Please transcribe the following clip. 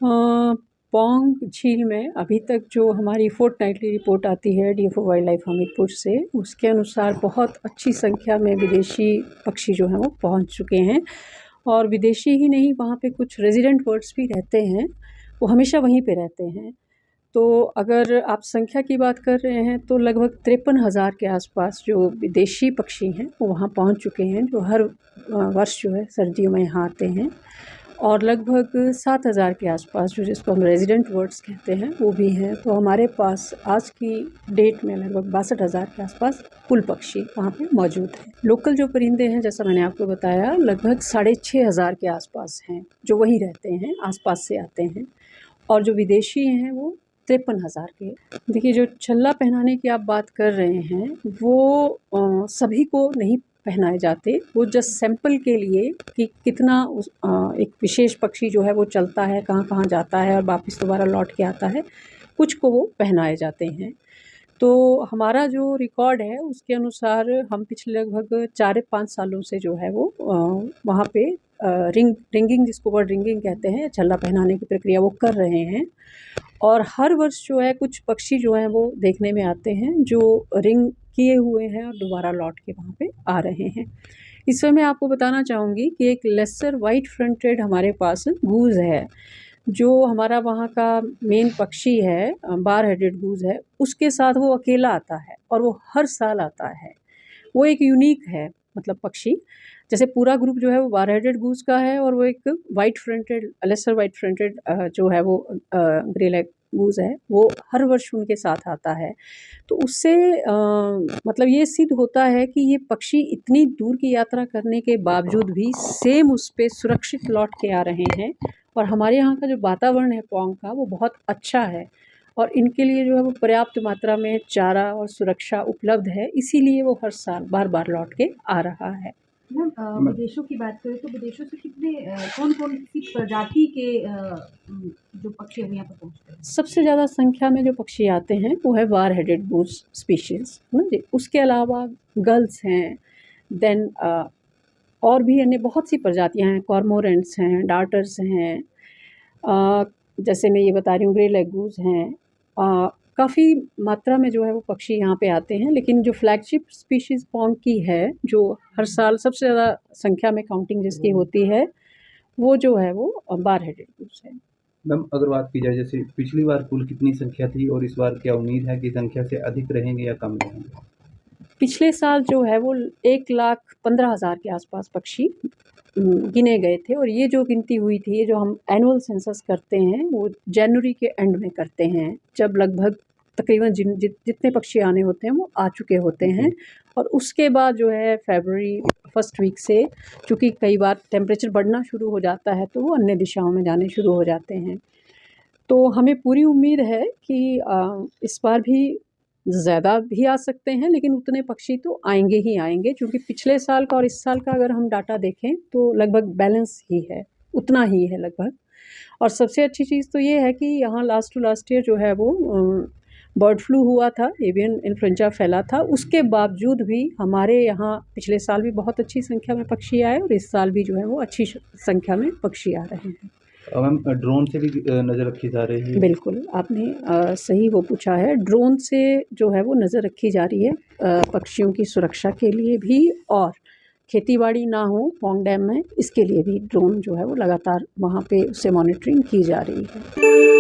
अ, पौंग झील में अभी तक जो हमारी फोर्टनाइटली रिपोर्ट आती है डीएफओ वाइल्ड लाइफ हमीरपुर से, उसके अनुसार बहुत अच्छी संख्या में विदेशी पक्षी जो हैं वो पहुंच चुके हैं। और विदेशी ही नहीं, वहाँ पे कुछ रेजिडेंट बर्ड्स भी रहते हैं, वो हमेशा वहीं पे रहते हैं। तो अगर आप संख्या की बात कर रहे हैं तो लगभग 53,000 के आसपास जो विदेशी पक्षी हैं वो वहाँ पहुँच चुके हैं, जो हर वर्ष जो है सर्दियों में यहाँ आते हैं। और लगभग 7,000 के आसपास जो जिसको हम रेजिडेंट बर्ड्स कहते हैं वो भी हैं। तो हमारे पास आज की डेट में लगभग 62,000 के आसपास कुल पक्षी वहाँ पे मौजूद हैं। लोकल जो परिंदे हैं, जैसा मैंने आपको बताया, लगभग 6,500 के आसपास हैं जो वहीं रहते हैं, आसपास से आते हैं। और जो विदेशी हैं वो 53,000 के। देखिए, जो छल्ला पहनाने की आप बात कर रहे हैं वो सभी को नहीं पहनाए जाते, वो जस्ट सैंपल के लिए कि कितना एक विशेष पक्षी जो है वो चलता है, कहाँ-कहाँ जाता है और वापस दोबारा लौट के आता है, कुछ को वो पहनाए जाते हैं। तो हमारा जो रिकॉर्ड है उसके अनुसार हम पिछले लगभग 4-5 सालों से जो है वो वहाँ पे रिंगिंग, जिसको बर्ड रिंगिंग कहते हैं, छल्ला पहनाने की प्रक्रिया वो कर रहे हैं। और हर वर्ष जो है कुछ पक्षी जो हैं वो देखने में आते हैं जो रिंग किए हुए हैं और दोबारा लौट के वहाँ पे आ रहे हैं। इस समय आपको बताना चाहूँगी कि एक लेसर वाइट फ्रंटेड हमारे पास गूज़ है, जो हमारा वहाँ का मेन पक्षी है, बार हेडेड गूज़ है, उसके साथ वो अकेला आता है और वो हर साल आता है। वो एक यूनिक है, मतलब पक्षी। जैसे पूरा ग्रुप जो है वो बार हेडेड गूज़ का है और वो एक white fronted, lesser white fronted जो है वो ग्रे लेग गूज़ है, वो हर वर्ष उनके साथ आता है। तो उससे मतलब ये सिद्ध होता है कि ये पक्षी इतनी दूर की यात्रा करने के बावजूद भी सेम उस पे सुरक्षित लौट के आ रहे हैं। और हमारे यहाँ का जो वातावरण है पौंग का, वो बहुत अच्छा है और इनके लिए जो है वो पर्याप्त मात्रा में चारा और सुरक्षा उपलब्ध है, इसीलिए वो हर साल बार-बार लौट के आ रहा है। मैम, विदेशों की बात करें तो विदेशों से कितने कौन-कौन सी प्रजाति के जो पक्षी हैं यहाँ पर पहुँचते हैं? सबसे ज़्यादा संख्या में जो पक्षी आते हैं वो है बार हेडेड गूज़ स्पीशीज़, है ना जी। उसके अलावा गल्स हैं, देन और भी अन्य बहुत सी प्रजातियाँ हैं, कॉर्मोरेंट्स हैं, डार्टर्स हैं, अ, जैसे मैं ये बता रही हूँ ग्रे लेग गूज़ हैं। काफ़ी मात्रा में जो है वो पक्षी यहाँ पे आते हैं, लेकिन जो फ्लैगशिप स्पीशीज़ पौंग की है, जो हर साल सबसे ज़्यादा संख्या में काउंटिंग जिसकी होती है, वो जो है वो बार हेडेड गूज़ है। मैम, अगर बात की जाए जैसे पिछली बार कुल कितनी संख्या थी और इस बार क्या उम्मीद है कि संख्या से अधिक रहेंगे या कम रहेंगे? पिछले साल जो है वो 1,15,000 के आसपास पक्षी गिने गए थे और ये जो गिनती हुई थी, ये जो हम एनुअल सेंसस करते हैं वो जनवरी के एंड में करते हैं, जब लगभग तकरीबन जितने पक्षी आने होते हैं वो आ चुके होते हैं। और उसके बाद जो है फरवरी फर्स्ट वीक से, चूँकि कई बार टेम्परेचर बढ़ना शुरू हो जाता है तो वो अन्य दिशाओं में जाने शुरू हो जाते हैं। तो हमें पूरी उम्मीद है कि इस बार भी ज़्यादा भी आ सकते हैं, लेकिन उतने पक्षी तो आएँगे ही आएँगे, क्योंकि पिछले साल का और इस साल का अगर हम डाटा देखें तो लगभग बैलेंस ही है, उतना ही है लगभग। और सबसे अच्छी चीज़ तो ये है कि यहाँ लास्ट टू लास्ट ईयर जो है वो बर्ड फ्लू हुआ था, एवियन इन्फ्लुएंजा फैला था, उसके बावजूद भी हमारे यहाँ पिछले साल भी बहुत अच्छी संख्या में पक्षी आए और इस साल भी जो है वो अच्छी संख्या में पक्षी आ रहे हैं। मैम, ड्रोन से भी नज़र रखी जा रही है? बिल्कुल, आपने सही वो पूछा है। ड्रोन से जो है वो नज़र रखी जा रही है पक्षियों की सुरक्षा के लिए भी, और खेती-बाड़ी ना हो पौंग डैम में, इसके लिए भी ड्रोन जो है वो लगातार वहाँ पे उससे मॉनिटरिंग की जा रही है।